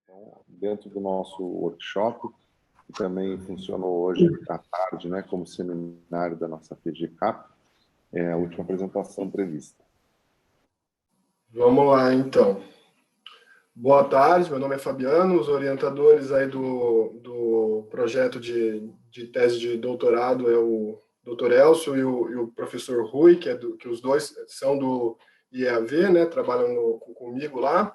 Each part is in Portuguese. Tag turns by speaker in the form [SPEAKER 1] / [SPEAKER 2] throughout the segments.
[SPEAKER 1] Então, dentro do nosso workshop, que também funcionou hoje à tarde, né, como seminário da nossa PGCAP, é a última apresentação prevista.
[SPEAKER 2] Vamos lá, então. Boa tarde, meu nome é Fabiano, os orientadores aí do projeto de tese de doutorado é o Dr. Elcio e o professor Rui, que os dois são do IEAV, né, trabalham comigo lá.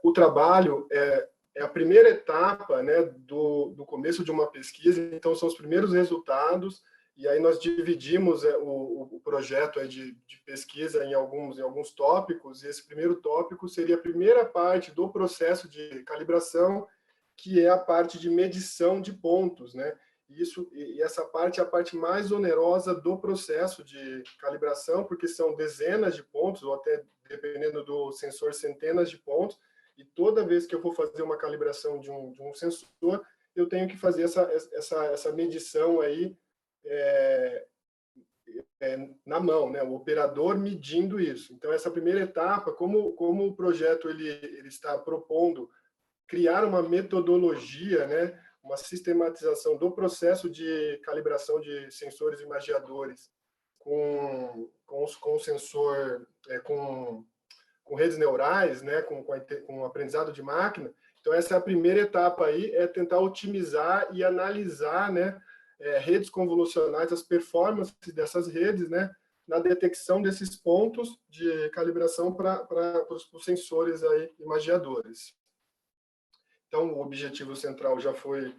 [SPEAKER 2] O trabalho é a primeira etapa, né, do começo de uma pesquisa, então são os primeiros resultados, e aí nós dividimos o projeto aí de pesquisa em alguns tópicos, e esse primeiro tópico seria a primeira parte do processo de calibração, que é a parte de medição de pontos, né? E essa parte é a parte mais onerosa do processo de calibração, porque são dezenas de pontos, ou até, dependendo do sensor, centenas de pontos, e toda vez que eu vou fazer uma calibração de um sensor, eu tenho que fazer essa medição aí na mão, né? O operador medindo isso. Então, essa primeira etapa, como o projeto ele está propondo criar uma metodologia, né? Uma sistematização do processo de calibração de sensores imagiadores com sensor, com redes neurais, né, com aprendizado de máquina. Então, essa é a primeira etapa aí, é tentar otimizar e analisar, né, redes convolucionais, as performances dessas redes, né, na detecção desses pontos de calibração para os sensores aí, imagiadores. Então, o objetivo central já foi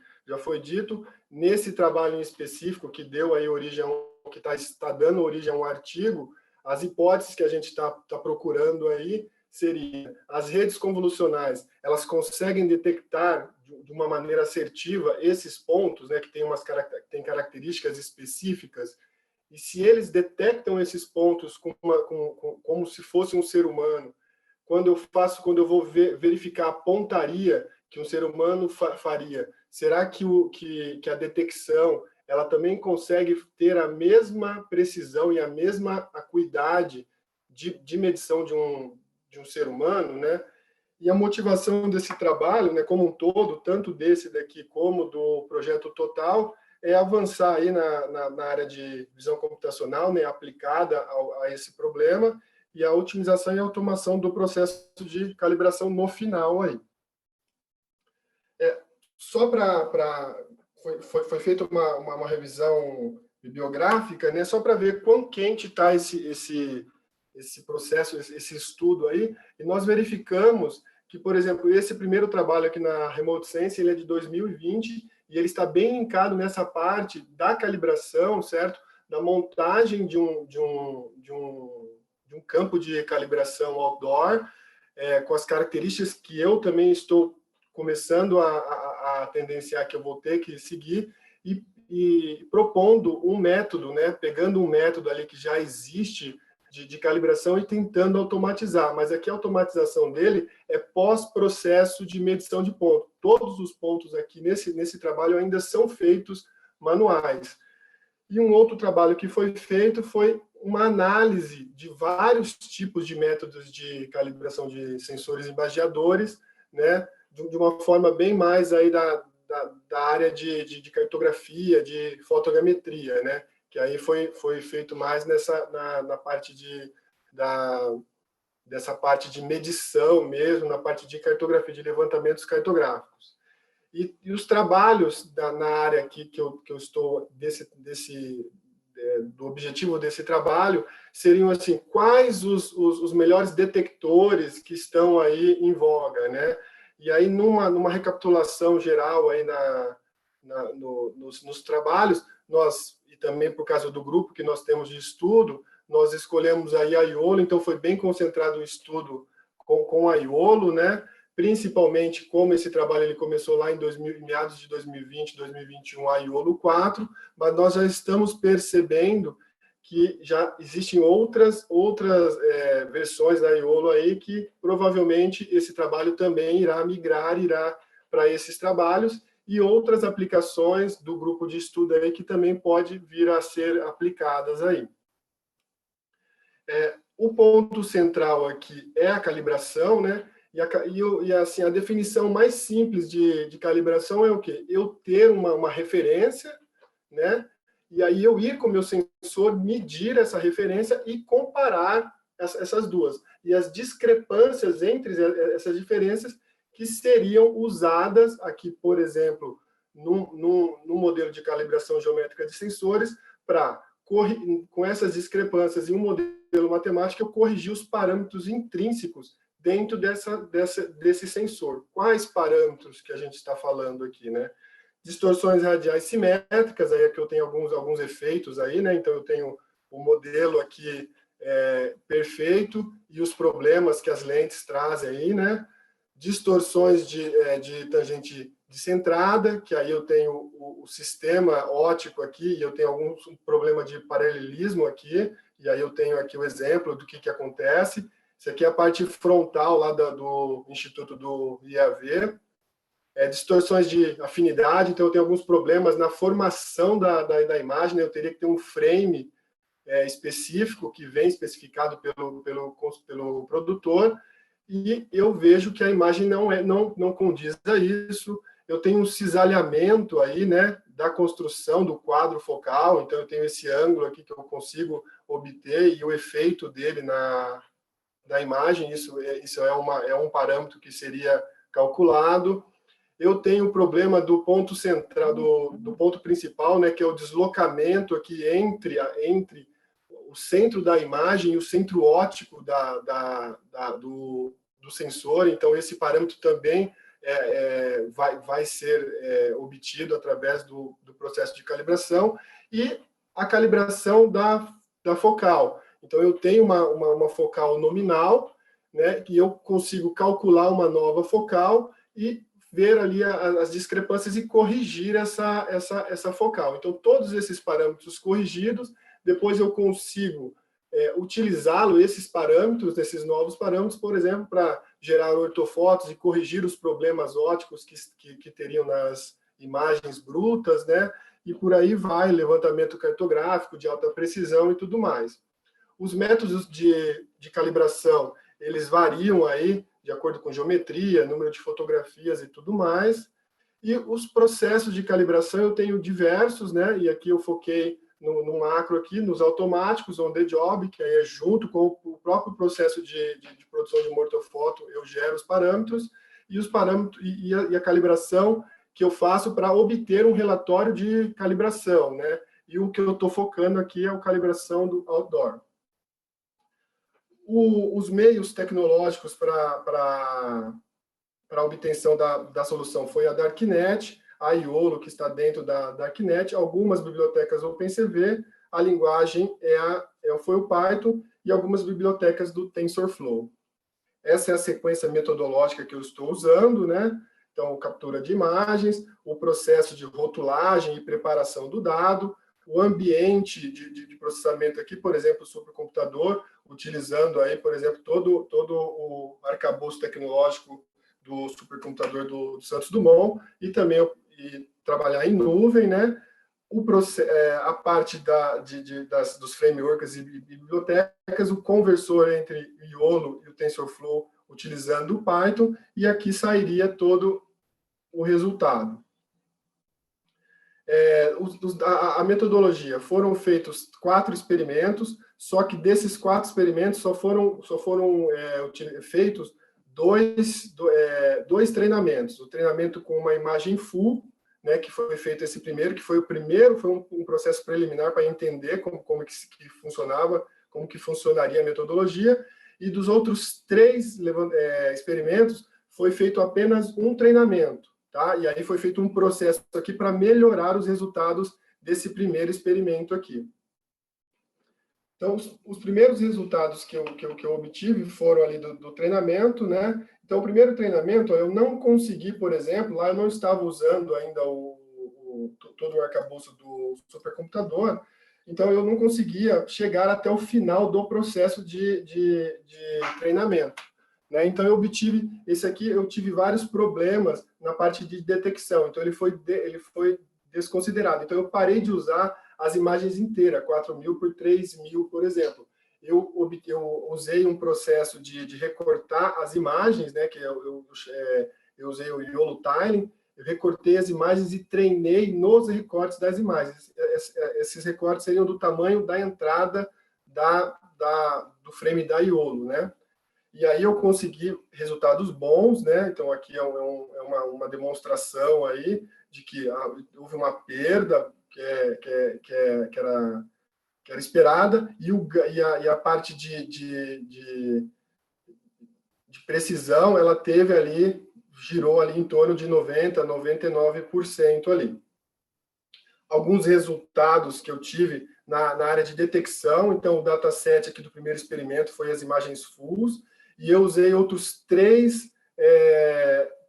[SPEAKER 2] dito. Nesse trabalho em específico, que deu aí origem, que está dando origem a um artigo, as hipóteses que a gente está procurando aí seria as redes convolucionais, elas conseguem detectar de uma maneira assertiva esses pontos, né, que tem características específicas, e se eles detectam esses pontos como se fosse um ser humano, quando eu vou verificar a pontaria que um ser humano faria, será que a detecção ela também consegue ter a mesma precisão e a mesma acuidade de medição de um ser humano, né? E a motivação desse trabalho, né, como um todo, tanto desse daqui como do projeto Total, é avançar aí na área de visão computacional, né, aplicada a esse problema, e a otimização e automação do processo de calibração no final aí. Só foi feita uma revisão bibliográfica, né, só para ver quão quente está esse processo, esse estudo aí, e nós verificamos que, por exemplo, esse primeiro trabalho aqui na Remote Sensing, ele é de 2020, e ele está bem linkado nessa parte da calibração, certo? Da montagem de um campo de calibração outdoor, com as características que eu também estou começando a tendenciar que eu vou ter que seguir, e propondo um método, né? Pegando um método ali que já existe de calibração e tentando automatizar. Mas aqui a automatização dele é pós-processo de medição de ponto. Todos os pontos aqui nesse trabalho ainda são feitos manuais. E um outro trabalho que foi feito foi uma análise de vários tipos de métodos de calibração de sensores imagiadores, né, de uma forma bem mais aí da área de cartografia, de fotogrametria, né, que aí foi feito mais na parte dessa parte de medição mesmo, na parte de cartografia, de levantamentos cartográficos. E os trabalhos na área aqui que eu estou, do objetivo desse trabalho, seriam assim, quais os melhores detectores que estão aí em voga, né? E aí, numa recapitulação geral aí nos trabalhos, e também por causa do grupo que nós temos de estudo, nós escolhemos aí a IOLO, então foi bem concentrado o estudo com a IOLO, né? Principalmente como esse trabalho ele começou lá em meados de 2020, 2021, a IOLO 4, mas nós já estamos percebendo que já existem outras versões da IOLO aí que provavelmente esse trabalho também irá migrar, irá para esses trabalhos, e outras aplicações do grupo de estudo aí que também pode vir a ser aplicadas aí. O ponto central aqui é a calibração, né? Assim, a definição mais simples de calibração é o quê? Eu ter uma referência, né? E aí eu ir com o meu sensor, medir essa referência e comparar essas duas. E as discrepâncias entre essas diferenças que seriam usadas aqui, por exemplo, no modelo de calibração geométrica de sensores, para, com essas discrepâncias em um modelo matemático, eu corrigir os parâmetros intrínsecos dentro desse sensor. Quais parâmetros que a gente está falando aqui, né? Distorções radiais simétricas, aí é que eu tenho alguns efeitos aí, né? Então eu tenho o modelo aqui perfeito e os problemas que as lentes trazem aí, né? Distorções de tangente descentrada, que aí eu tenho o sistema óptico aqui, e eu tenho algum problema de paralelismo aqui, e aí eu tenho aqui o exemplo do que acontece. Isso aqui é a parte frontal lá do Instituto do IAV. Distorções de afinidade, então eu tenho alguns problemas na formação da imagem, né? Eu teria que ter um frame específico, que vem especificado pelo produtor, e eu vejo que a imagem não condiz a isso. Eu tenho um cisalhamento aí, né, da construção do quadro focal, então eu tenho esse ângulo aqui que eu consigo obter, e o efeito dele na imagem, isso é um parâmetro que seria calculado. Eu tenho o problema do ponto central, do ponto principal, né, que é o deslocamento aqui entre o centro da imagem e o centro óptico do sensor. Então, esse parâmetro também vai ser obtido através do processo de calibração. E a calibração da focal. Então, eu tenho uma focal nominal, né, que eu consigo calcular uma nova focal e ver ali as discrepâncias e corrigir essa focal. Então, todos esses parâmetros corrigidos, depois eu consigo esses parâmetros, esses novos parâmetros, por exemplo, para gerar ortofotos e corrigir os problemas ópticos que teriam nas imagens brutas, né? E por aí vai, levantamento cartográfico de alta precisão e tudo mais. Os métodos de calibração, eles variam aí, de acordo com geometria, número de fotografias e tudo mais. E os processos de calibração eu tenho diversos, né? E aqui eu foquei no macro aqui, nos automáticos, on the job, que aí é junto com o próprio processo de produção de uma ortofoto, eu gero os parâmetros, e os parâmetros e a calibração que eu faço para obter um relatório de calibração, né? E o que eu estou focando aqui é a calibração do outdoor. Os meios tecnológicos para a obtenção da solução foi a Darknet, a Iolo, que está dentro da Darknet, algumas bibliotecas OpenCV, a linguagem foi o Python e algumas bibliotecas do TensorFlow. Essa é a sequência metodológica que eu estou usando, né? Então, captura de imagens, o processo de rotulagem e preparação do dado, o ambiente de processamento aqui, por exemplo, o supercomputador, utilizando aí, por exemplo, todo o arcabouço tecnológico do supercomputador do Santos Dumont, e também trabalhar em nuvem, né? A parte dos frameworks e bibliotecas, o conversor entre o Iolo e o TensorFlow, utilizando o Python, e aqui sairia todo o resultado. A metodologia, foram feitos 4 experimentos, só que desses 4 experimentos só foram feitos dois treinamentos. O treinamento com uma imagem full, né, que foi feito esse primeiro, que foi o primeiro, foi um processo preliminar para entender como que funcionava, como que funcionaria a metodologia, e dos outros 3 experimentos foi feito apenas um treinamento. Tá? E aí foi feito um processo aqui para melhorar os resultados desse primeiro experimento aqui. Então, os primeiros resultados que eu obtive foram ali do treinamento, né? Então, o primeiro treinamento, eu não consegui, por exemplo, lá eu não estava usando ainda todo o arcabouço do supercomputador, então eu não conseguia chegar até o final do processo de treinamento. Né? Então, esse aqui eu tive vários problemas na parte de detecção, então ele foi desconsiderado. Então, eu parei de usar as imagens inteiras, 4.000 por 3.000, por exemplo. eu usei um processo de recortar as imagens, né, que eu usei o YOLO Tiling, eu recortei as imagens e treinei nos recortes das imagens. Esses recortes seriam do tamanho da entrada do frame da YOLO, né? E aí eu consegui resultados bons, né? Então aqui é uma demonstração aí de que houve uma perda que era esperada, e a parte de precisão, ela teve ali, girou ali em torno de 90%, 99% ali. Alguns resultados que eu tive na área de detecção, então o dataset aqui do primeiro experimento foi as imagens fulls, e eu usei outros 3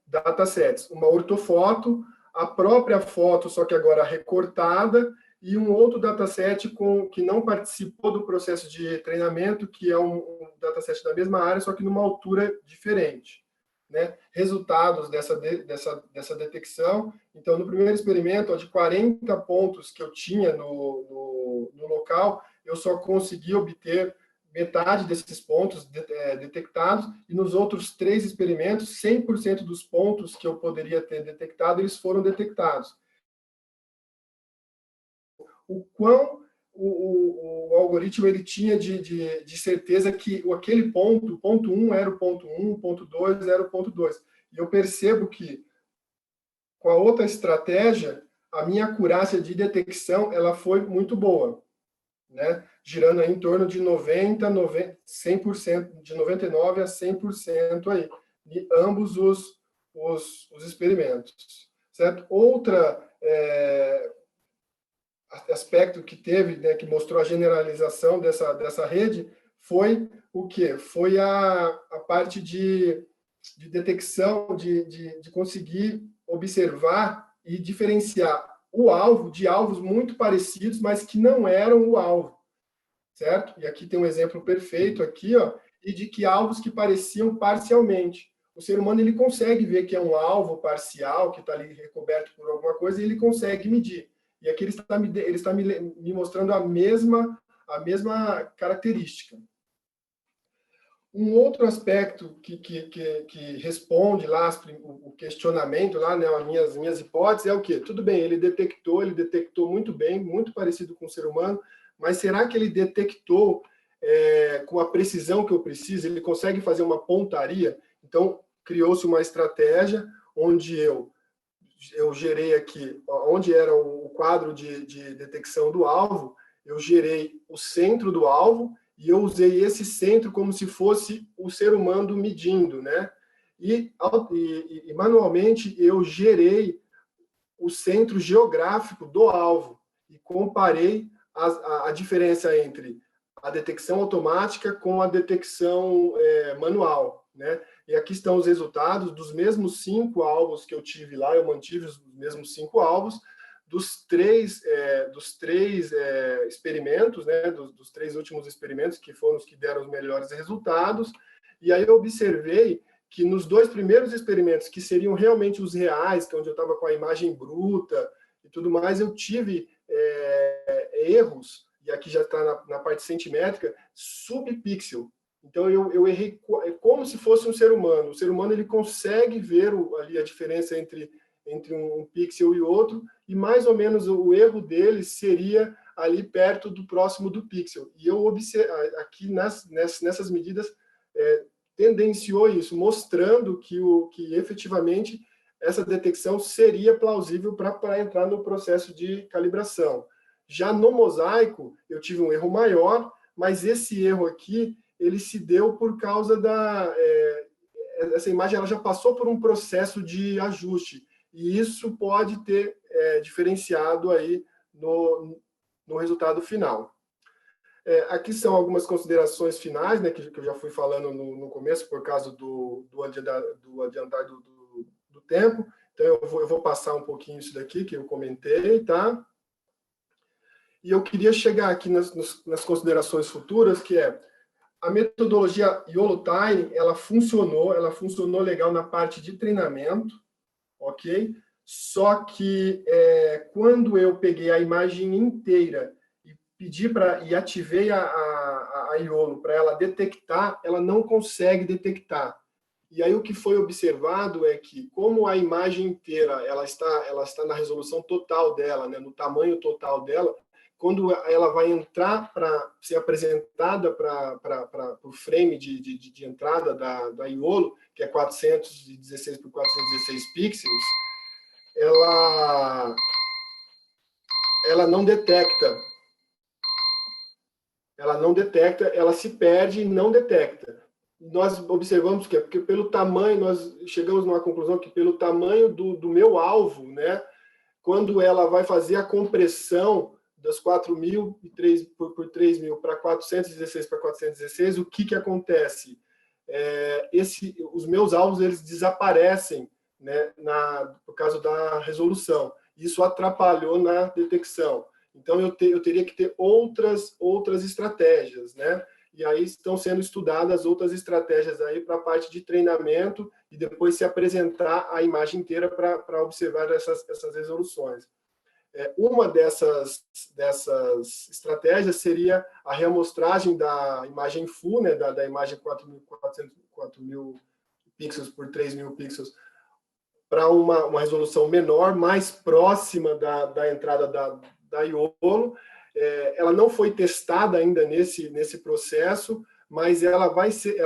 [SPEAKER 2] datasets, uma ortofoto, a própria foto, só que agora recortada, e um outro dataset que não participou do processo de treinamento, que é um dataset da mesma área, só que numa altura diferente, né? Resultados dessa detecção. Então, no primeiro experimento, de 40 pontos que eu tinha no local, eu só consegui obter metade desses pontos detectados, e nos outros 3 experimentos, 100% dos pontos que eu poderia ter detectado, eles foram detectados. O quão o algoritmo ele tinha de certeza que aquele ponto 1 era o ponto 1, o ponto 2 era o ponto 2. E eu percebo que, com a outra estratégia, a minha acurácia de detecção ela foi muito boa, né? Girando aí em torno de 100%, de 99% a 100% aí, de ambos os experimentos, certo? Outra aspecto que teve, né, que mostrou a generalização dessa rede, foi o quê? Foi a parte de detecção, de conseguir observar e diferenciar o alvo de alvos muito parecidos, mas que não eram o alvo, certo? E aqui tem um exemplo perfeito aqui, ó, e de que alvos que pareciam parcialmente. O ser humano ele consegue ver que é um alvo parcial, que está ali recoberto por alguma coisa, e ele consegue medir. E aqui ele está me mostrando a mesma característica. Um outro aspecto que responde lá o questionamento, lá, né, as minhas hipóteses, é o quê? Tudo bem, ele detectou muito bem, muito parecido com o ser humano, mas será que ele detectou com a precisão que eu preciso? Ele consegue fazer uma pontaria? Então, criou-se uma estratégia onde eu gerei aqui, onde era o quadro de detecção do alvo, eu gerei o centro do alvo, e eu usei esse centro como se fosse o ser humano medindo, né? E manualmente eu gerei o centro geográfico do alvo e comparei a diferença entre a detecção automática com a detecção manual, né? E aqui estão os resultados dos mesmos 5 alvos que eu tive lá, eu mantive os mesmos 5 alvos, dos três experimentos, né, dos 3 últimos experimentos, que foram os que deram os melhores resultados, e aí eu observei que nos 2 primeiros experimentos, que seriam realmente os reais, que é onde eu estava com a imagem bruta e tudo mais, eu tive erros, e aqui já está na parte centimétrica, subpixel. Então, eu errei como se fosse um ser humano. O ser humano ele consegue ver ali a diferença entre um pixel e outro, e mais ou menos o erro dele seria ali perto do próximo do pixel. E eu aqui nessas medidas tendenciou isso, mostrando que efetivamente essa detecção seria plausível para entrar no processo de calibração. Já no mosaico, eu tive um erro maior, mas esse erro aqui, ele se deu por causa essa imagem ela já passou por um processo de ajuste, e isso pode ter diferenciado aí no resultado final. Aqui são algumas considerações finais, né, que eu já fui falando no começo, por causa do adiantar do tempo. Então, eu vou passar um pouquinho isso daqui que eu comentei, tá? E eu queria chegar aqui nas considerações futuras, que a metodologia YOLO Tiling, ela funcionou legal na parte de treinamento, ok? Só que quando eu peguei a imagem inteira e ativei a a iolo para ela detectar, ela não consegue detectar. E aí o que foi observado é que, como a imagem inteira ela está na resolução total dela, né, no tamanho total dela, quando ela vai entrar para ser apresentada para o frame de entrada da iolo, que é 416 por 416 pixels, ela não detecta. Ela não detecta, ela se perde e não detecta. Nós observamos que porque pelo tamanho, nós chegamos numa conclusão que pelo tamanho do meu alvo, né, quando ela vai fazer a compressão das 4.000 por 3.000 para 416 para 416, o que acontece? Os meus alvos eles desaparecem, né, por causa da resolução. Isso atrapalhou na detecção. Então, eu teria que ter outras estratégias, né? E aí estão sendo estudadas outras estratégias aí para a parte de treinamento e depois se apresentar a imagem inteira para observar essas resoluções. Uma dessas estratégias seria a reamostragem da imagem full, né, da imagem 4.000 pixels por 3.000 pixels, para uma resolução menor, mais próxima da entrada da iolo. Ela não foi testada ainda nesse processo, mas ela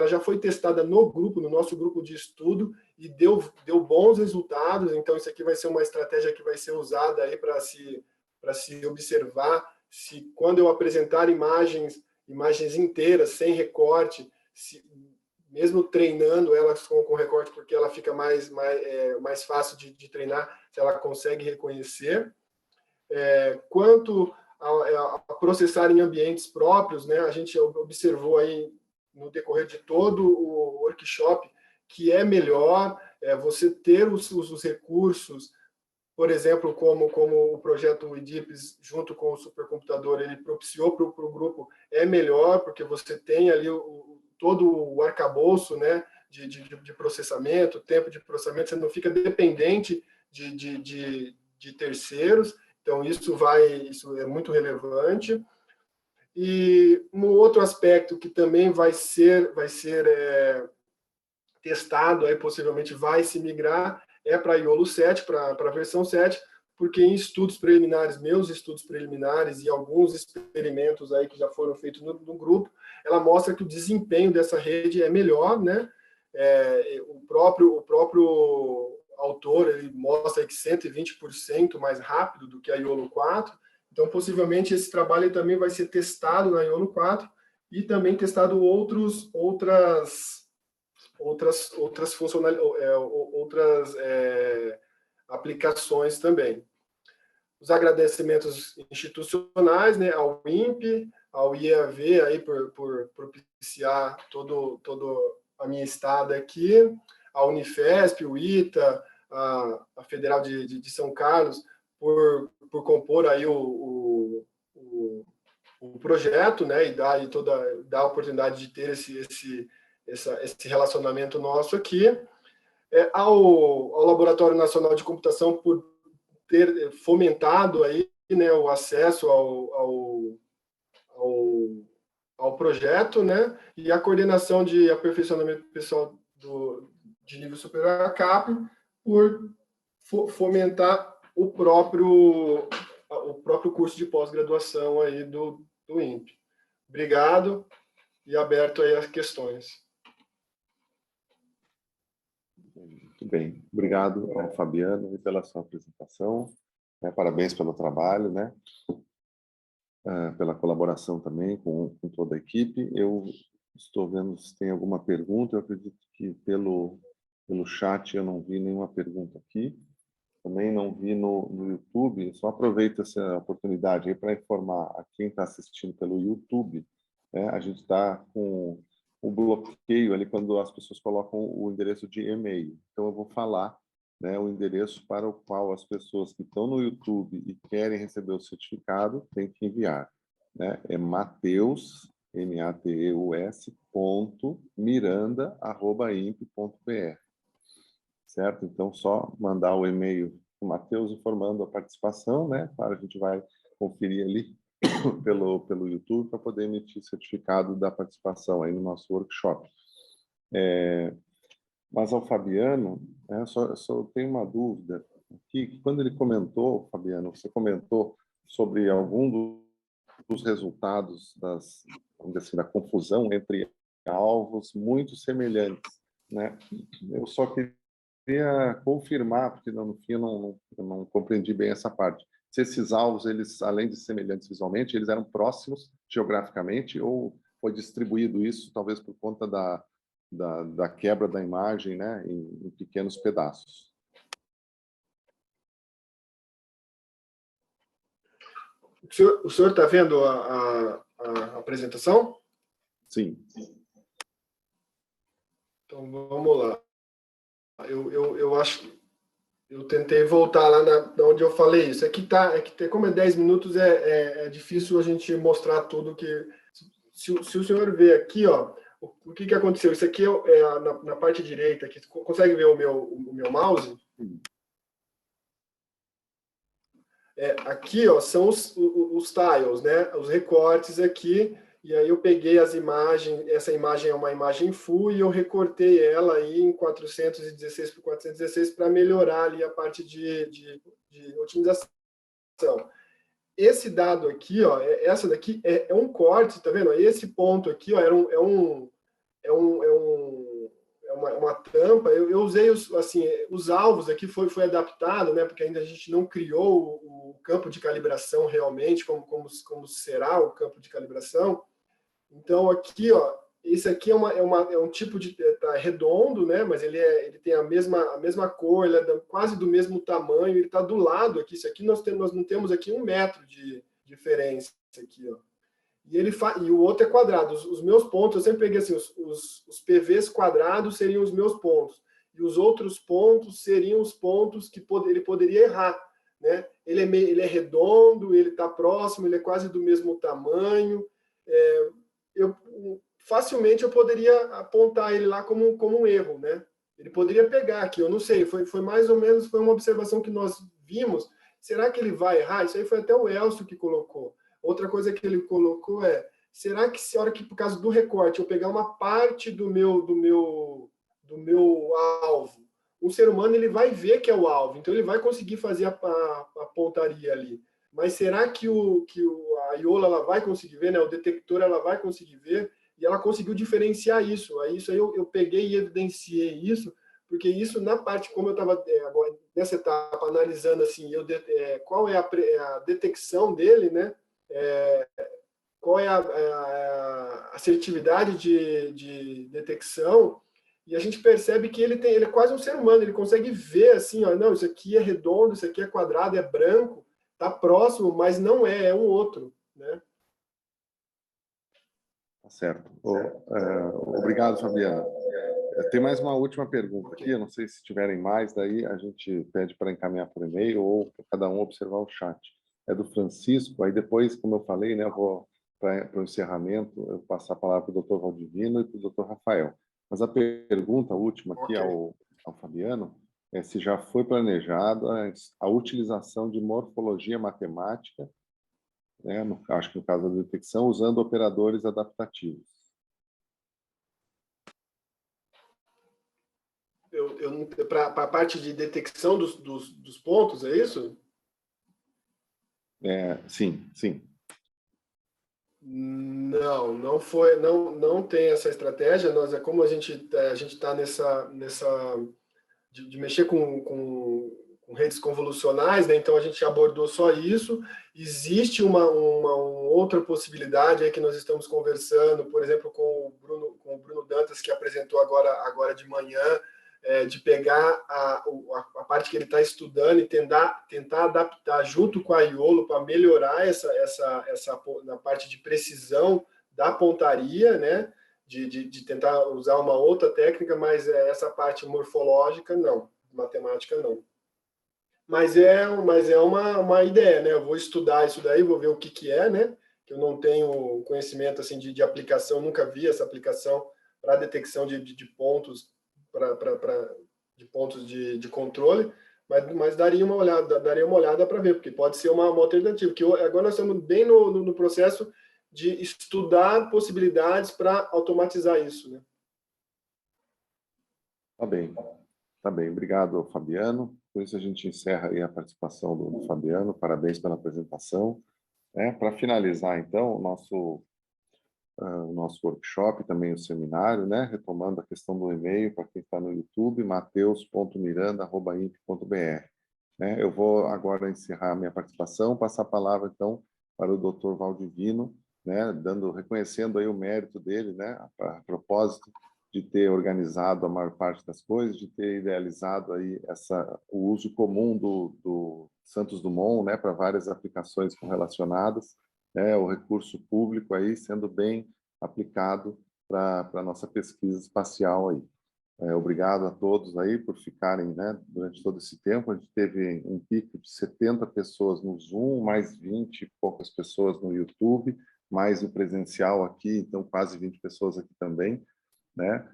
[SPEAKER 2] já foi testada no nosso grupo de estudo, e deu bons resultados. Então, isso aqui vai ser uma estratégia que vai ser usada aí para se observar se, quando eu apresentar imagens inteiras, sem recorte, mesmo treinando elas com recorte, porque ela fica mais fácil de treinar, se ela consegue reconhecer. Quanto a processar em ambientes próprios, né, a gente observou aí no decorrer de todo o workshop que é melhor você ter os recursos, por exemplo, como o projeto IDIPS, junto com o supercomputador, ele propiciou para o grupo, é melhor, porque você tem ali todo o arcabouço, né, de processamento, tempo de processamento, você não fica dependente de terceiros. Então, isso é muito relevante. E um outro aspecto que também vai ser testado, aí possivelmente vai se migrar, para a iolo 7, para a versão 7, porque em meus estudos preliminares e alguns experimentos aí que já foram feitos no grupo, ela mostra que o desempenho dessa rede é melhor, né? O próprio autor ele mostra que 120% mais rápido do que a iolo 4. Então, possivelmente, esse trabalho também vai ser testado na iolo 4 e também testado outras aplicações também. Os agradecimentos institucionais, né, ao INPE, ao IEAV aí por propiciar todo a minha estada aqui, a Unifesp, o ITA, a Federal de São Carlos, por compor aí o projeto, né, e dar a oportunidade de ter esse relacionamento nosso aqui, ao Laboratório Nacional de Computação por ter fomentado aí, né, o acesso ao projeto, né, e a coordenação de aperfeiçoamento pessoal de nível superior a CAP por fomentar o próprio curso de pós-graduação aí do INPE. Obrigado e aberto aí as questões.
[SPEAKER 1] Muito bem. Obrigado ao Fabiano pela sua apresentação. Parabéns pelo trabalho, né? Pela colaboração também com toda a equipe. Eu estou vendo se tem alguma pergunta. Eu acredito que pelo chat eu não vi nenhuma pergunta aqui. Também não vi no YouTube. Só aproveito essa oportunidade aí para informar a quem está assistindo pelo YouTube. A gente está com o bloqueio ali quando as pessoas colocam o endereço de e-mail. Então, eu vou falar, né, o endereço para o qual as pessoas que estão no YouTube e querem receber o certificado têm que enviar. Né? É Mateus, mateus.miranda@imp.br. Certo? Então, só mandar o e-mail para o Mateus informando a participação, né? Claro, a gente vai conferir ali pelo YouTube para poder emitir certificado da participação aí no nosso workshop. Mas ao Fabiano, só tenho uma dúvida aqui, que quando ele comentou, Fabiano, você comentou sobre algum dos resultados vamos dizer assim, da confusão entre alvos muito semelhantes, né? Eu só queria confirmar, porque no fim eu não compreendi bem essa parte. Se esses alvos, eles, além de semelhantes visualmente, eles eram próximos geograficamente ou foi distribuído isso, talvez por conta da quebra da imagem, né, em pequenos pedaços?
[SPEAKER 2] O senhor está vendo a apresentação?
[SPEAKER 1] Sim.
[SPEAKER 2] Então, vamos lá. Eu acho que eu tentei voltar lá de onde eu falei isso. Como é 10 minutos, é difícil a gente mostrar tudo que... Se o senhor ver aqui, ó, o que aconteceu? Isso aqui na parte direita, aqui, consegue ver o meu mouse? Aqui, ó, são os tiles, né? Os recortes aqui. E aí eu peguei as imagens, essa imagem é uma imagem full e eu recortei ela aí em 416 por 416 para melhorar ali a parte de otimização. Esse dado aqui, ó, essa daqui é um corte, tá vendo? Esse ponto aqui, ó, uma tampa. Eu usei os alvos aqui, foi adaptado, né? Porque ainda a gente não criou o campo de calibração realmente, como será o campo de calibração. Então, aqui, ó, esse aqui é um tipo de... Tá redondo, né? Mas ele tem a mesma cor, ele é quase do mesmo tamanho, ele está do lado aqui. Isso aqui nós não temos aqui 1 metro de diferença aqui, ó. E o outro é quadrado. Os meus pontos, eu sempre peguei assim, os PVs quadrados seriam os meus pontos. E os outros pontos seriam os pontos que ele poderia errar, né? Ele é redondo, ele está próximo, ele é quase do mesmo tamanho. Facilmente eu poderia apontar ele lá como um erro, né? Ele poderia pegar aqui, eu não sei, foi mais ou menos, foi uma observação que nós vimos. Será que ele vai errar? Isso aí foi até o Elcio que colocou. Outra coisa que ele colocou será que se a hora que, por causa do recorte, eu pegar uma parte do meu alvo, o ser humano ele vai ver que é o alvo, então ele vai conseguir fazer a pontaria ali. Mas será que a Iola ela vai conseguir ver, né? O detector ela vai conseguir ver? E ela conseguiu diferenciar isso. Isso aí eu peguei e evidenciei isso, porque isso na parte, como eu estava agora nessa etapa analisando assim, qual é a detecção dele, né? Qual é a assertividade de detecção, e a gente percebe que ele é quase um ser humano, ele consegue ver assim, ó, não, isso aqui é redondo, isso aqui é quadrado, é branco, está próximo, mas não é um outro, né?
[SPEAKER 1] Tá certo. Obrigado, Fabiana. Tem mais uma última pergunta aqui, eu não sei se tiverem mais, daí a gente pede para encaminhar por e-mail ou para cada um observar o chat. É do Francisco, aí depois, como eu falei, né, eu vou para o encerramento, eu passar a palavra para o Dr. Valdivino e para o Dr. Rafael. Mas a pergunta última aqui ao Fabiano é se já foi planejado a utilização de morfologia matemática, né, acho que no caso da detecção, usando operadores adaptativos.
[SPEAKER 2] Para a parte de detecção dos pontos, é isso?
[SPEAKER 1] Sim, sim.
[SPEAKER 2] Não foi, não tem essa estratégia. Como a gente está nessa de mexer com redes convolucionais, né? Então a gente abordou só isso. Existe uma outra possibilidade aí que nós estamos conversando, por exemplo, com o Bruno Dantas, que apresentou agora de manhã, de pegar a parte que ele está estudando e tentar adaptar junto com a Iolo para melhorar na parte de precisão da pontaria, né? De tentar usar uma outra técnica, mas essa parte morfológica, não. Matemática, não. Mas é uma ideia, né? Eu vou estudar isso daí, vou ver o que é, né? Que eu não tenho conhecimento assim, de aplicação, nunca vi essa aplicação para detecção de pontos, de pontos de controle, mas daria uma olhada para ver, porque pode ser uma alternativa. Que agora nós estamos bem no processo de estudar possibilidades para automatizar isso, né?
[SPEAKER 1] Tá bem. Tá bem. Obrigado, Fabiano. Com isso a gente encerra aí a participação do Fabiano. Parabéns pela apresentação. Para finalizar, então, o nosso workshop, também o seminário, né? Retomando a questão do e-mail, para quem está no YouTube, mateus.miranda@inp.br. Eu vou agora encerrar a minha participação, passar a palavra, então, para o Dr. Valdivino, né? Reconhecendo aí o mérito dele, né? A propósito de ter organizado a maior parte das coisas, de ter idealizado aí o uso comum do Santos Dumont, né? Para várias aplicações correlacionadas, o recurso público aí sendo bem aplicado para a nossa pesquisa espacial aí. Obrigado a todos aí por ficarem, né, durante todo esse tempo. A gente teve um pico de 70 pessoas no Zoom, mais 20 e poucas pessoas no YouTube, mais o presencial aqui, então quase 20 pessoas aqui também, né?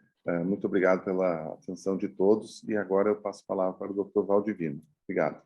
[SPEAKER 1] Muito obrigado pela atenção de todos e agora eu passo a palavra para o Dr. Valdivino. Obrigado.